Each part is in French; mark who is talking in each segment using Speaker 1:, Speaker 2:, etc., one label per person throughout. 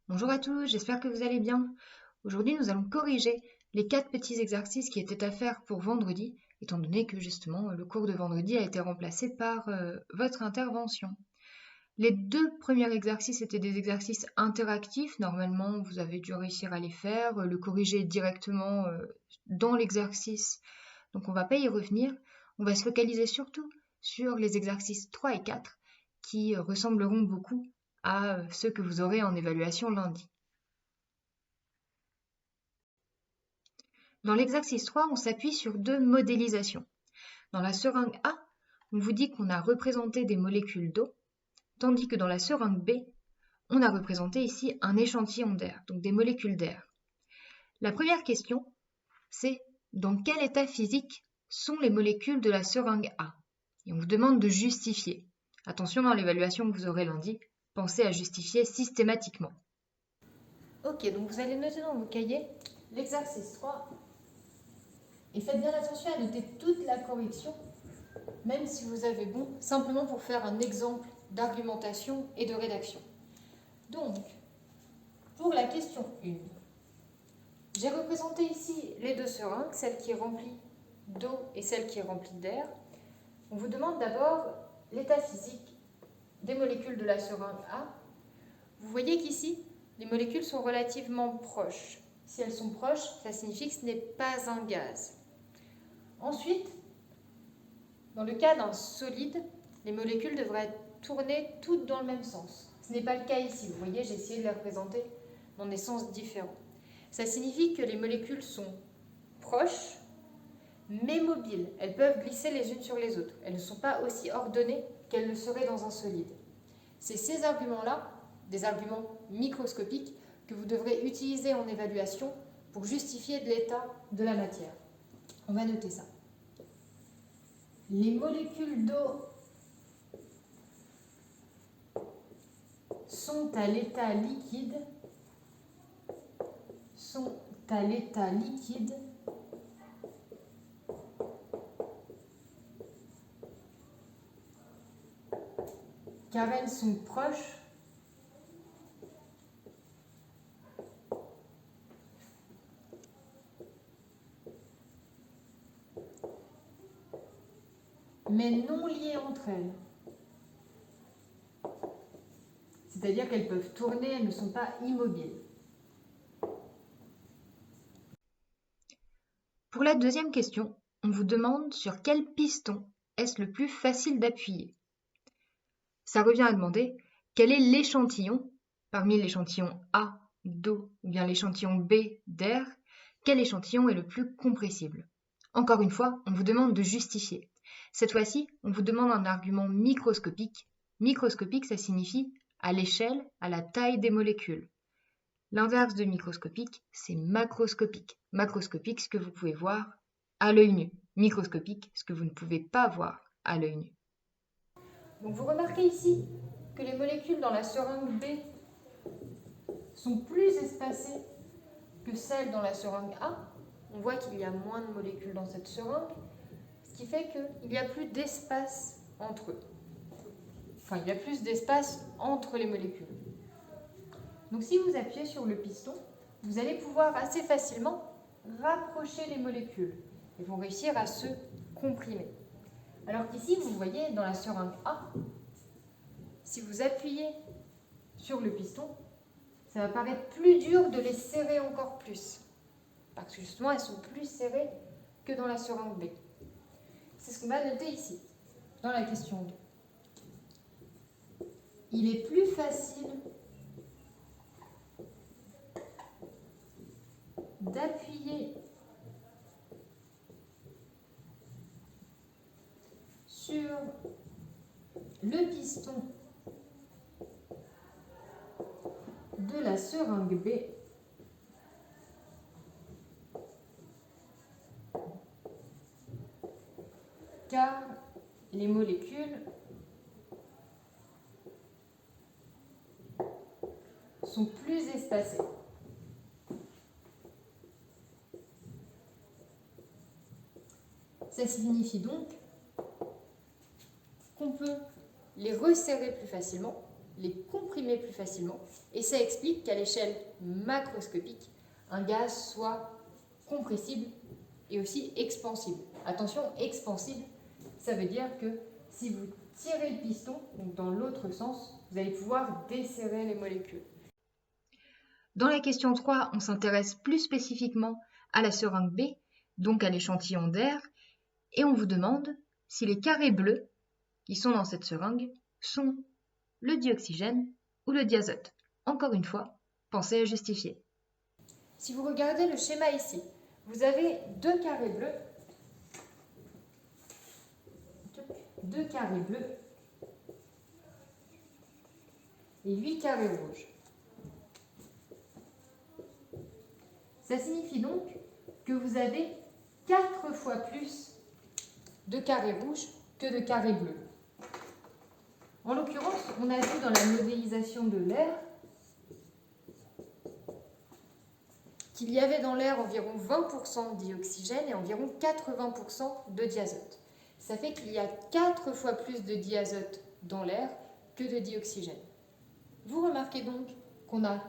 Speaker 1: Bonjour à tous, j'espère que vous allez bien. Aujourd'hui, nous allons corriger les 4 petits exercices qui étaient à faire pour vendredi, étant donné que justement le cours de vendredi a été remplacé par votre intervention. Les 2 premiers exercices étaient des exercices interactifs. Normalement, vous avez dû réussir à les faire, le corriger directement dans l'exercice. Donc on ne va pas y revenir. On va se focaliser surtout sur les exercices 3 et 4 qui ressembleront beaucoup à ceux que vous aurez en évaluation lundi. Dans l'exercice 3, on s'appuie sur 2 modélisations. Dans la seringue A, on vous dit qu'on a représenté des molécules d'eau, tandis que dans la seringue B, on a représenté ici un échantillon d'air, donc des molécules d'air. La première question, c'est dans quel état physique sont les molécules de la seringue A? Et on vous demande de justifier. Attention, dans l'évaluation que vous aurez lundi, pensez à justifier systématiquement. Ok, donc vous allez noter dans vos cahiers l'exercice 3 et faites bien attention à noter toute la correction, même si vous avez bon, simplement pour faire un exemple d'argumentation et de rédaction. Donc, pour la question 1, j'ai représenté ici les 2 seringues, celle qui est remplie d'eau et celle qui est remplie d'air. On vous demande d'abord l'état physique des molécules de la seringue A. Vous voyez qu'ici, les molécules sont relativement proches. Si elles sont proches, ça signifie que ce n'est pas un gaz. Ensuite, dans le cas d'un solide, les molécules devraient tourner toutes dans le même sens. Ce n'est pas le cas ici. Vous voyez, j'ai essayé de les représenter dans des sens différents. Ça signifie que les molécules sont proches, mais mobiles. Elles peuvent glisser les unes sur les autres. Elles ne sont pas aussi ordonnées qu'elles le seraient dans un solide. C'est ces arguments-là, des arguments microscopiques, que vous devrez utiliser en évaluation pour justifier de l'état de la matière. On va noter ça. Les molécules d'eau sont à l'état liquide, car elles sont proches mais non liées entre elles. C'est-à-dire qu'elles peuvent tourner, elles ne sont pas immobiles. Pour la deuxième question, on vous demande sur quel piston est-ce le plus facile d'appuyer. Ça revient à demander quel est l'échantillon, parmi l'échantillon A d'eau ou bien l'échantillon B d'air, quel échantillon est le plus compressible. Encore une fois, on vous demande de justifier. Cette fois-ci, on vous demande un argument microscopique. Microscopique, ça signifie à l'échelle, à la taille des molécules. L'inverse de microscopique, c'est macroscopique. Macroscopique, ce que vous pouvez voir à l'œil nu. Microscopique, ce que vous ne pouvez pas voir à l'œil nu. Donc vous remarquez ici que les molécules dans la seringue B sont plus espacées que celles dans la seringue A. On voit qu'il y a moins de molécules dans cette seringue, ce qui fait qu'il y a plus d'espace entre eux. Enfin, il y a plus d'espace entre les molécules. Donc si vous appuyez sur le piston, vous allez pouvoir assez facilement rapprocher les molécules. Elles vont réussir à se comprimer. Alors qu'ici, vous voyez, dans la seringue A, si vous appuyez sur le piston, ça va paraître plus dur de les serrer encore plus. Parce que justement, elles sont plus serrées que dans la seringue B. C'est ce qu'on va noter ici, dans la question 2. Il est plus facile d'appuyer sur le piston de la seringue B car les molécules sont plus espacées. Ça signifie donc qu'on peut les resserrer plus facilement les comprimer plus facilement. Et ça explique qu'à l'échelle macroscopique, un gaz soit compressible et aussi expansible. Attention, expansible, ça veut dire que si vous tirez le piston, donc dans l'autre sens, vous allez pouvoir desserrer les molécules. Dans la question 3, on s'intéresse plus spécifiquement à la seringue B, donc à l'échantillon d'air, et on vous demande si les carrés bleus qui sont dans cette seringue sont le dioxygène ou le diazote. Encore une fois, pensez à justifier. Si vous regardez le schéma ici, vous avez deux carrés bleus et 8 carrés rouges. Ça signifie donc que vous avez 4 fois plus de carrés rouges que de carrés bleus. En l'occurrence, on a vu dans la modélisation de l'air qu'il y avait dans l'air environ 20% de dioxygène et environ 80% de diazote. Ça fait qu'il y a 4 fois plus de diazote dans l'air que de dioxygène. Vous remarquez donc qu'on a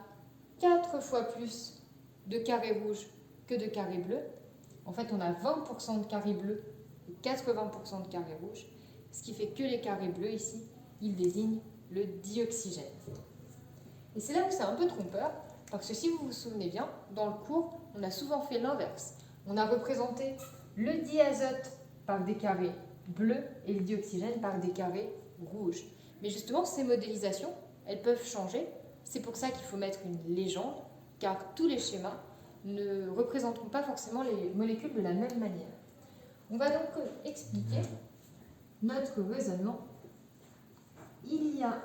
Speaker 1: 4 fois plus de carrés rouges que de carrés bleus. En fait, on a 20% de carrés bleus et 80% de carrés rouges, ce qui fait que les carrés bleus ici, ils désignent le dioxygène. Et c'est là où c'est un peu trompeur, parce que si vous vous souvenez bien, dans le cours, on a souvent fait l'inverse. On a représenté le diazote par des carrés bleus et le dioxygène par des carrés rouges. Mais justement, ces modélisations, elles peuvent changer. C'est pour ça qu'il faut mettre une légende, car tous les schémas ne représenteront pas forcément les molécules de la même manière. On va donc expliquer notre raisonnement. Il y a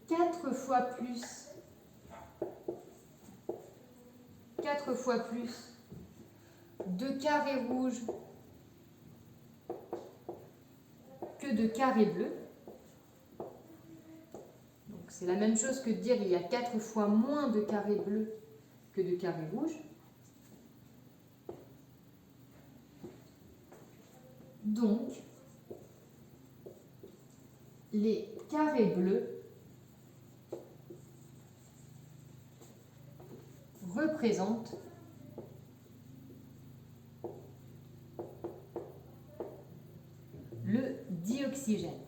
Speaker 1: 4 fois plus de carrés rouges que de carrés bleus. Donc c'est la même chose que de dire il y a 4 fois moins de carrés bleus que de carrés rouges. Donc les carrés bleus représentent le dioxygène.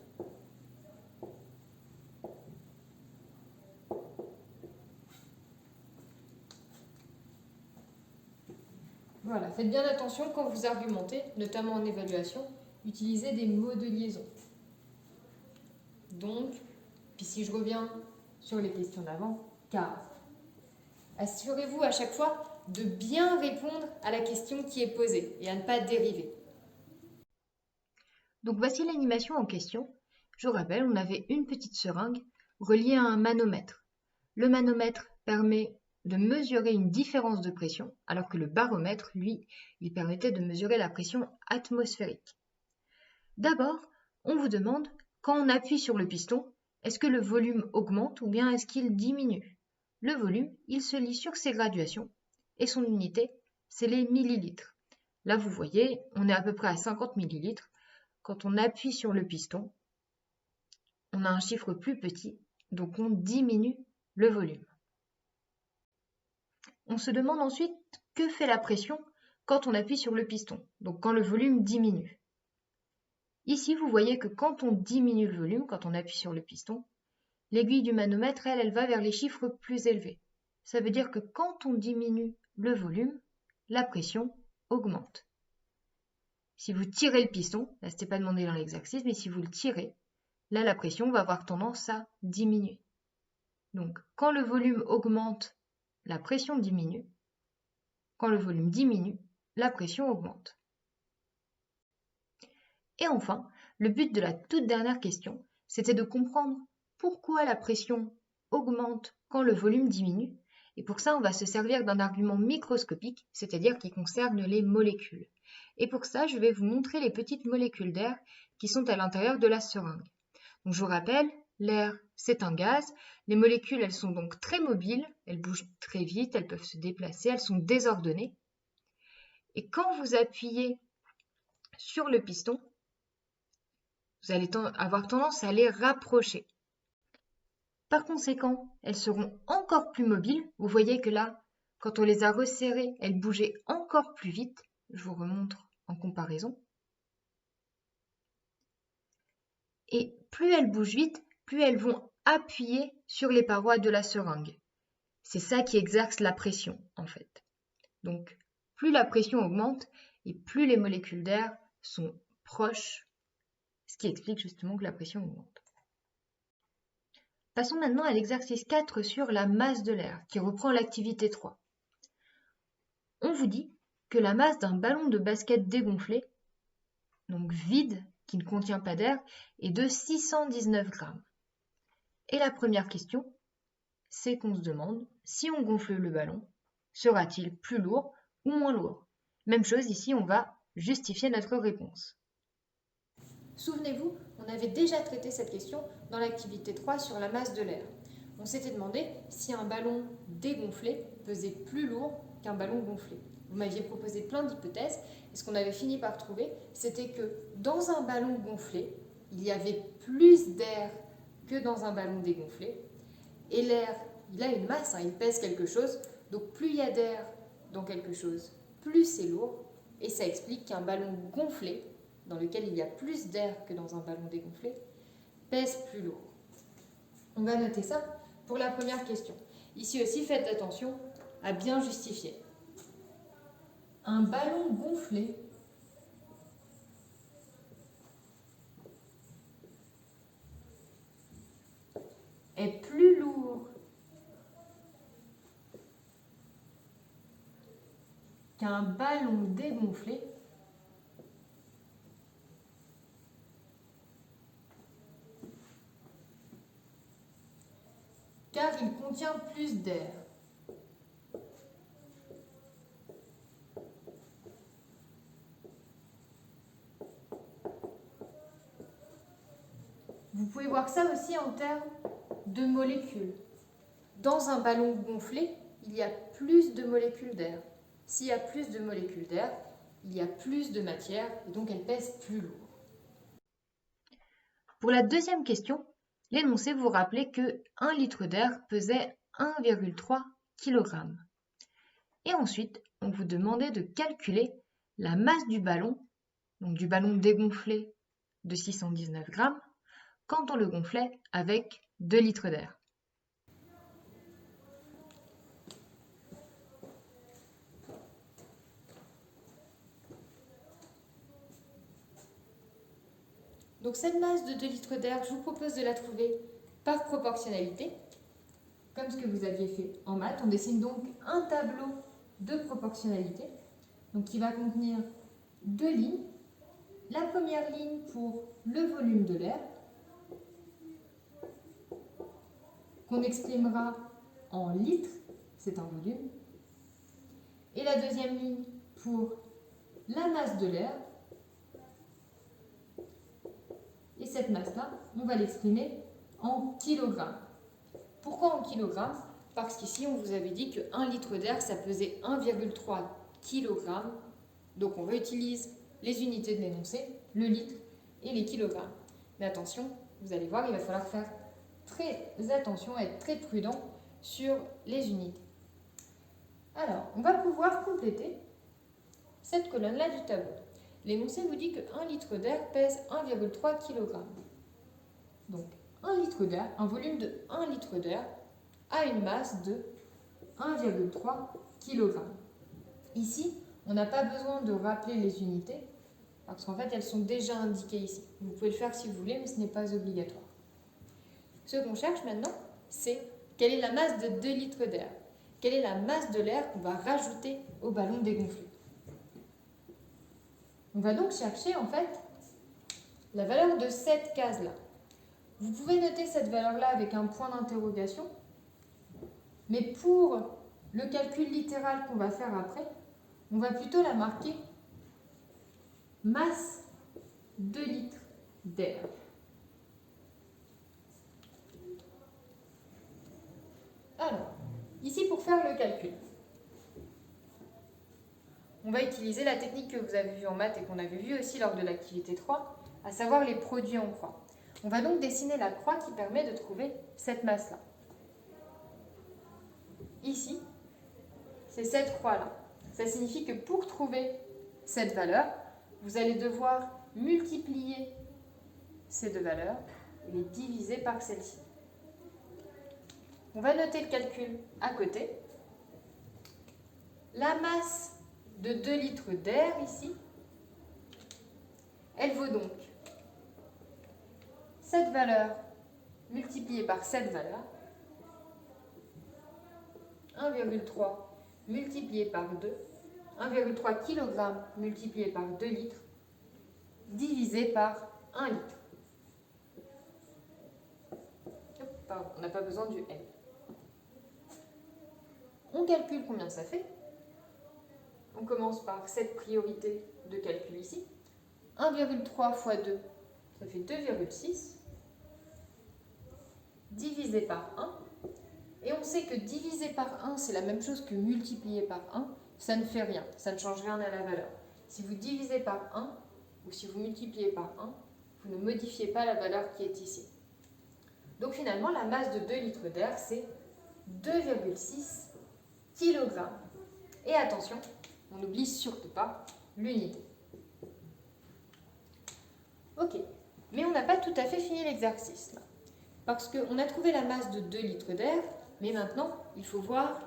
Speaker 1: Voilà, faites bien attention quand vous argumentez, notamment en évaluation, utilisez des mots de liaison. Donc, puis si je reviens sur les questions d'avant, car. Assurez-vous à chaque fois de bien répondre à la question qui est posée et à ne pas dériver. Donc voici l'animation en question. Je vous rappelle, on avait une petite seringue reliée à un manomètre. Le manomètre permet de mesurer une différence de pression, alors que le baromètre, lui, il permettait de mesurer la pression atmosphérique. D'abord, on vous demande, quand on appuie sur le piston, est-ce que le volume augmente ou bien est-ce qu'il diminue? Le volume, il se lit sur ses graduations et son unité, c'est les millilitres. Là, vous voyez, on est à peu près à 50 millilitres. Quand on appuie sur le piston, on a un chiffre plus petit, donc on diminue le volume. On se demande ensuite que fait la pression quand on appuie sur le piston, donc quand le volume diminue. Ici, vous voyez que quand on diminue le volume, quand on appuie sur le piston, l'aiguille du manomètre, elle va vers les chiffres plus élevés. Ça veut dire que quand on diminue le volume, la pression augmente. Si vous tirez le piston, là c'était pas demandé dans l'exercice, mais si vous le tirez, là la pression va avoir tendance à diminuer. Donc quand le volume augmente, la pression diminue. Quand le volume diminue, la pression augmente. Et enfin, le but de la toute dernière question, c'était de comprendre pourquoi la pression augmente quand le volume diminue. Et pour ça, on va se servir d'un argument microscopique, c'est-à-dire qui concerne les molécules. Et pour ça, je vais vous montrer les petites molécules d'air qui sont à l'intérieur de la seringue. Donc, je vous rappelle, l'air, c'est un gaz. Les molécules, elles sont donc très mobiles, elles bougent très vite, elles peuvent se déplacer, elles sont désordonnées. Et quand vous appuyez sur le piston, vous allez avoir tendance à les rapprocher. Par conséquent, elles seront encore plus mobiles. Vous voyez que là, quand on les a resserrées, elles bougeaient encore plus vite. Je vous remontre en comparaison. Et plus elles bougent vite, plus elles vont appuyer sur les parois de la seringue. C'est ça qui exerce la pression, en fait. Donc, plus la pression augmente et plus les molécules d'air sont proches, ce qui explique justement que la pression augmente. Passons maintenant à l'exercice 4 sur la masse de l'air, qui reprend l'activité 3. On vous dit que la masse d'un ballon de basket dégonflé, donc vide, qui ne contient pas d'air, est de 619 grammes. Et la première question, c'est qu'on se demande, si on gonfle le ballon, sera-t-il plus lourd ou moins lourd? Même chose ici, on va justifier notre réponse. Souvenez-vous, on avait déjà traité cette question dans l'activité 3 sur la masse de l'air. On s'était demandé si un ballon dégonflé pesait plus lourd qu'un ballon gonflé. Vous m'aviez proposé plein d'hypothèses et ce qu'on avait fini par trouver, c'était que dans un ballon gonflé, il y avait plus d'air que dans un ballon dégonflé. Et l'air, il a une masse, il pèse quelque chose, donc plus il y a d'air dans quelque chose, plus c'est lourd. Et ça explique qu'un ballon gonflé, dans lequel il y a plus d'air que dans un ballon dégonflé, pèse plus lourd. On va noter ça pour la première question. Ici aussi, faites attention à bien justifier. Un ballon gonflé est plus lourd qu'un ballon dégonflé car il contient plus d'air. Vous pouvez voir ça aussi en termes de molécules. Dans un ballon gonflé, il y a plus de molécules d'air. S'il y a plus de molécules d'air, il y a plus de matière et donc elle pèse plus lourd. Pour la deuxième question, l'énoncé vous rappelait que 1 litre d'air pesait 1,3 kg. Et ensuite, on vous demandait de calculer la masse du ballon, donc du ballon dégonflé de 619 grammes, quand on le gonflait avec 2 litres d'air. Donc cette masse de 2 litres d'air, je vous propose de la trouver par proportionnalité, comme ce que vous aviez fait en maths. On dessine donc un tableau de proportionnalité, donc qui va contenir 2 lignes. La première ligne pour le volume de l'air, qu'on exprimera en litres, c'est un volume. Et la deuxième ligne pour la masse de l'air. Et cette masse-là, on va l'exprimer en kilogrammes. Pourquoi en kilogrammes? Parce qu'ici, on vous avait dit que 1 litre d'air, ça pesait 1,3 kg. Donc on réutilise les unités de l'énoncé, le litre et les kilogrammes. Mais attention, vous allez voir, il va falloir faire très attention, être très prudent sur les unités. Alors, on va pouvoir compléter cette colonne-là du tableau. L'énoncé vous dit que 1 litre d'air pèse 1,3 kg. Donc, 1 litre d'air, un volume de 1 litre d'air, a une masse de 1,3 kg. Ici, on n'a pas besoin de rappeler les unités, parce qu'en fait, elles sont déjà indiquées ici. Vous pouvez le faire si vous voulez, mais ce n'est pas obligatoire. Ce qu'on cherche maintenant, c'est quelle est la masse de 2 litres d'air. Quelle est la masse de l'air qu'on va rajouter au ballon dégonflé. On va donc chercher en fait la valeur de cette case-là. Vous pouvez noter cette valeur-là avec un point d'interrogation, mais pour le calcul littéral qu'on va faire après, on va plutôt la marquer masse 2 litres d'air. Alors, ici pour faire le calcul, on va utiliser la technique que vous avez vue en maths et qu'on avait vue aussi lors de l'activité 3, à savoir les produits en croix. On va donc dessiner la croix qui permet de trouver cette masse-là. Ici, c'est cette croix-là. Ça signifie que pour trouver cette valeur, vous allez devoir multiplier ces deux valeurs et les diviser par celle-ci. On va noter le calcul à côté. La masse de 2 litres d'air ici, elle vaut donc cette valeur multipliée par cette valeur, 1,3 multiplié par 2, 1,3 kg multiplié par 2 litres, divisé par 1 litre. Pardon, on n'a pas besoin du L. On calcule combien ça fait. On commence par cette priorité de calcul ici. 1,3 fois 2, ça fait 2,6. Divisé par 1. Et on sait que diviser par 1, c'est la même chose que multiplier par 1. Ça ne fait rien, ça ne change rien à la valeur. Si vous divisez par 1, ou si vous multipliez par 1, vous ne modifiez pas la valeur qui est ici. Donc finalement, la masse de 2 litres d'air, c'est 2,6 kg. Et attention, on n'oublie surtout pas l'unité. Ok, mais on n'a pas tout à fait fini l'exercice là. Parce qu'on a trouvé la masse de 2 litres d'air, mais maintenant, il faut voir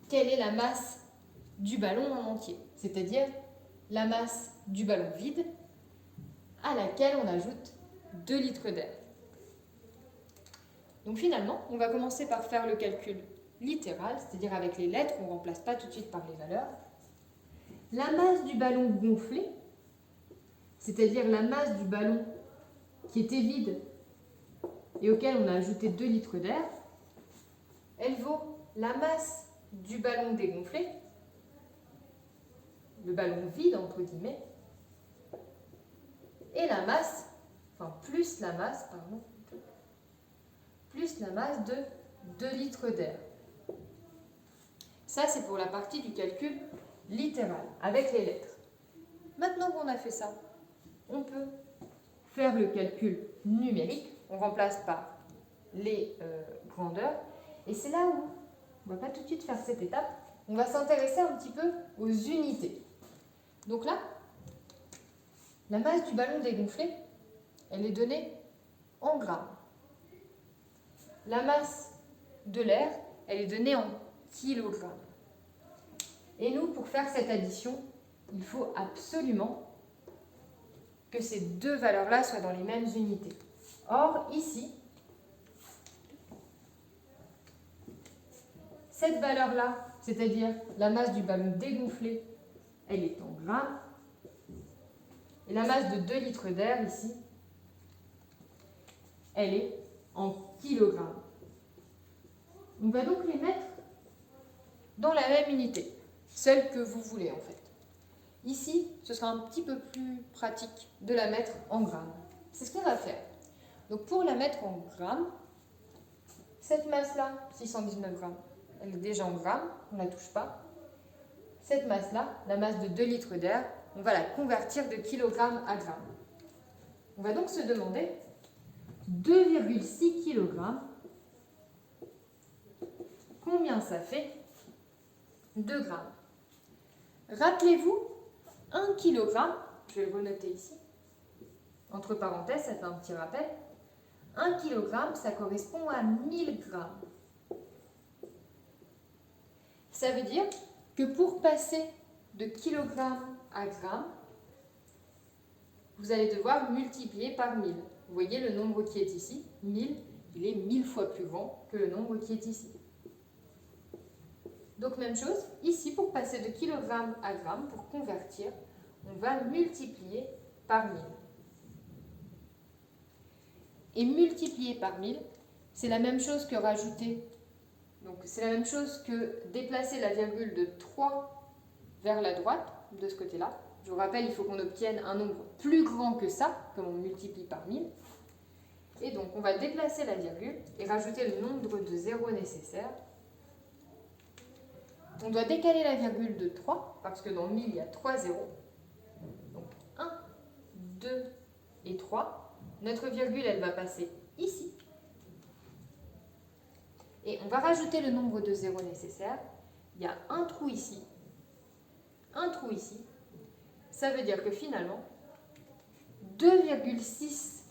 Speaker 1: quelle est la masse du ballon en entier, c'est-à-dire la masse du ballon vide à laquelle on ajoute 2 litres d'air. Donc finalement, on va commencer par faire le calcul littéral, c'est-à-dire avec les lettres, on ne remplace pas tout de suite par les valeurs. La masse du ballon gonflé, c'est-à-dire la masse du ballon qui était vide et auquel on a ajouté 2 litres d'air, elle vaut la masse du ballon dégonflé, le ballon vide entre guillemets, et la masse, enfin plus la masse de 2 litres d'air. Ça, c'est pour la partie du calcul littéral, avec les lettres. Maintenant qu'on a fait ça, on peut faire le calcul numérique. On remplace par les grandeurs. Et c'est là où, on ne va pas tout de suite faire cette étape, on va s'intéresser un petit peu aux unités. Donc là, la masse du ballon dégonflé, elle est donnée en grammes. La masse de l'air, elle est donnée en kilogrammes. Et nous, pour faire cette addition, il faut absolument que ces deux valeurs-là soient dans les mêmes unités. Or, ici, cette valeur-là, c'est-à-dire la masse du ballon dégonflé, elle est en grammes. Et la masse de 2 litres d'air, ici, elle est en kilogrammes. On va donc les mettre dans la même unité, celle que vous voulez en fait. Ici, ce sera un petit peu plus pratique de la mettre en grammes. C'est ce qu'on va faire. Donc pour la mettre en grammes, cette masse-là, 619 grammes, elle est déjà en grammes, on ne la touche pas. Cette masse-là, la masse de 2 litres d'air, on va la convertir de kilogrammes à grammes. On va donc se demander 2,6 kg, combien ça fait 2 grammes. Rappelez-vous, 1 kg, je vais le renoter ici, entre parenthèses, ça fait un petit rappel, 1 kg, ça correspond à 1000 grammes. Ça veut dire que pour passer de kilogramme à gramme, vous allez devoir multiplier par 1000. Vous voyez le nombre qui est ici, 1000, il est 1000 fois plus grand que le nombre qui est ici. Donc même chose, ici pour passer de kilogramme à gramme, pour convertir, on va multiplier par 1000. Et multiplier par 1000, c'est la même chose que rajouter, donc c'est la même chose que déplacer la virgule de 3 vers la droite, de ce côté-là. Je vous rappelle, il faut qu'on obtienne un nombre plus grand que ça, comme on multiplie par 1000. Et donc, on va déplacer la virgule et rajouter le nombre de zéros nécessaires. On doit décaler la virgule de 3, parce que dans 1000, il y a 3 zéros. Donc, 1, 2 et 3. notre virgule, elle va passer ici. Et on va rajouter le nombre de zéros nécessaires. Il y a un trou ici, un trou ici. Ça veut dire que finalement, 2,6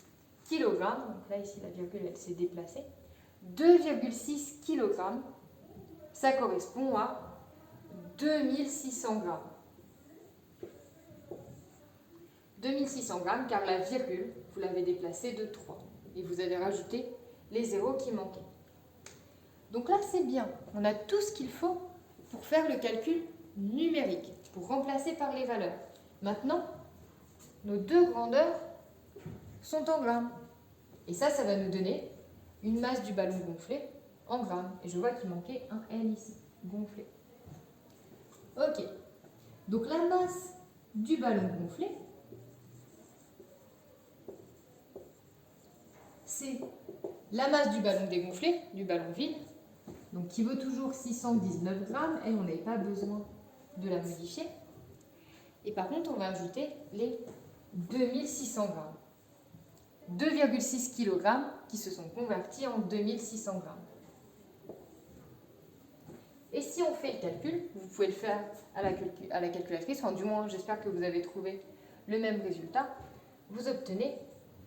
Speaker 1: kg, donc là ici la virgule elle s'est déplacée, 2,6 kg, ça correspond à 2600 grammes. 2600 grammes car la virgule, vous l'avez déplacée de 3 et vous avez rajouté les zéros qui manquaient. Donc là c'est bien, on a tout ce qu'il faut pour faire le calcul numérique, pour remplacer par les valeurs. Maintenant, nos deux grandeurs sont en grammes. Et ça va nous donner une masse du ballon gonflé en grammes. Et je vois qu'il manquait un L ici, gonflé. Ok, donc la masse du ballon gonflé, c'est la masse du ballon dégonflé, du ballon vide, donc qui vaut toujours 619 grammes, et on n'a pas besoin de la modifier. Et par contre, on va ajouter les 2600 grammes. 2,6 kg qui se sont convertis en 2600 grammes. Et si on fait le calcul, vous pouvez le faire à la calculatrice, enfin du moins j'espère que vous avez trouvé le même résultat, vous obtenez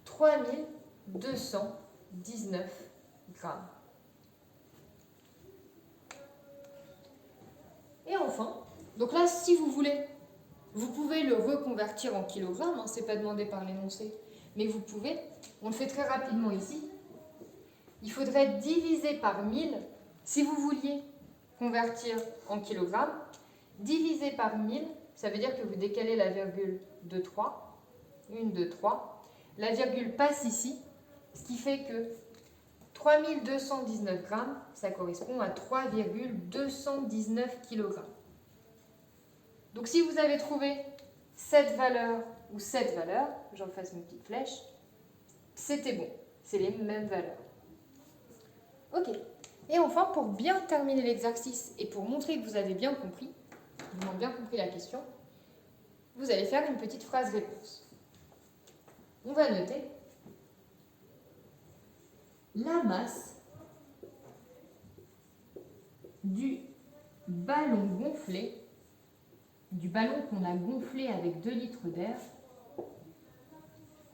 Speaker 1: 3219 grammes. Et enfin, donc là si vous voulez, vous pouvez le reconvertir en kilogrammes, hein, c'est pas demandé par l'énoncé, mais vous pouvez, on le fait très rapidement ici, il faudrait diviser par 1000, si vous vouliez convertir en kilogrammes, diviser par 1000, ça veut dire que vous décalez la virgule de 3, 1, 2, 3, la virgule passe ici, ce qui fait que 3219 grammes, ça correspond à 3,219 kg. Donc si vous avez trouvé cette valeur ou cette valeur, j'en fasse une petite flèche, c'était bon, c'est les mêmes valeurs. Ok, et enfin pour bien terminer l'exercice et pour montrer que vous avez bien compris, la question, vous allez faire une petite phrase réponse. On va noter la masse du ballon gonflé, du ballon qu'on a gonflé avec 2 litres d'air,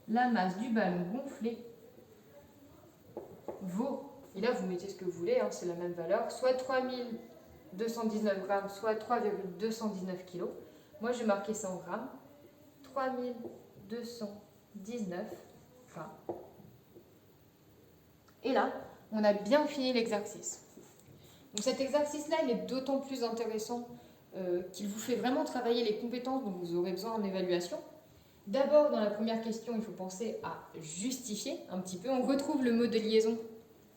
Speaker 1: la masse du ballon gonflé vaut, et là vous mettez ce que vous voulez, hein, c'est la même valeur, soit 3219 grammes, soit 3,219 kg. Moi j'ai marqué ça en grammes, 3219 grammes. Et là, on a bien fini l'exercice. Donc cet exercice-là, il est d'autant plus intéressant qu'il vous fait vraiment travailler les compétences dont vous aurez besoin en évaluation. D'abord, dans la première question, il faut penser à justifier un petit peu. On retrouve le mot de liaison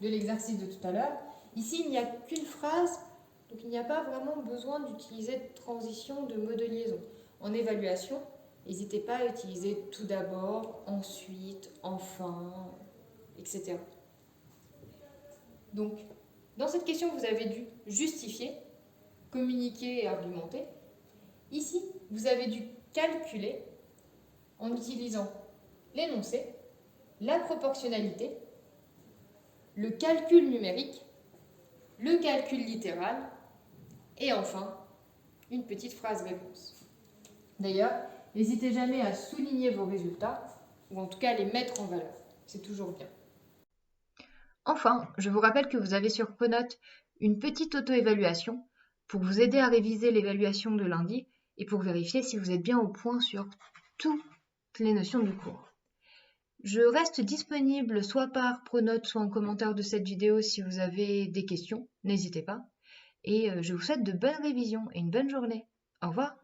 Speaker 1: de l'exercice de tout à l'heure. Ici, il n'y a qu'une phrase, donc il n'y a pas vraiment besoin d'utiliser de transition de mot de liaison. En évaluation, n'hésitez pas à utiliser tout d'abord, ensuite, enfin, etc. Donc, dans cette question, vous avez dû justifier, communiquer et argumenter. Ici, vous avez dû calculer en utilisant l'énoncé, la proportionnalité, le calcul numérique, le calcul littéral et enfin, une petite phrase réponse. D'ailleurs, n'hésitez jamais à souligner vos résultats ou en tout cas à les mettre en valeur. C'est toujours bien. Enfin, je vous rappelle que vous avez sur Pronote une petite auto-évaluation pour vous aider à réviser l'évaluation de lundi et pour vérifier si vous êtes bien au point sur toutes les notions du cours. Je reste disponible soit par Pronote, soit en commentaire de cette vidéo si vous avez des questions, n'hésitez pas. Et je vous souhaite de bonnes révisions et une bonne journée. Au revoir.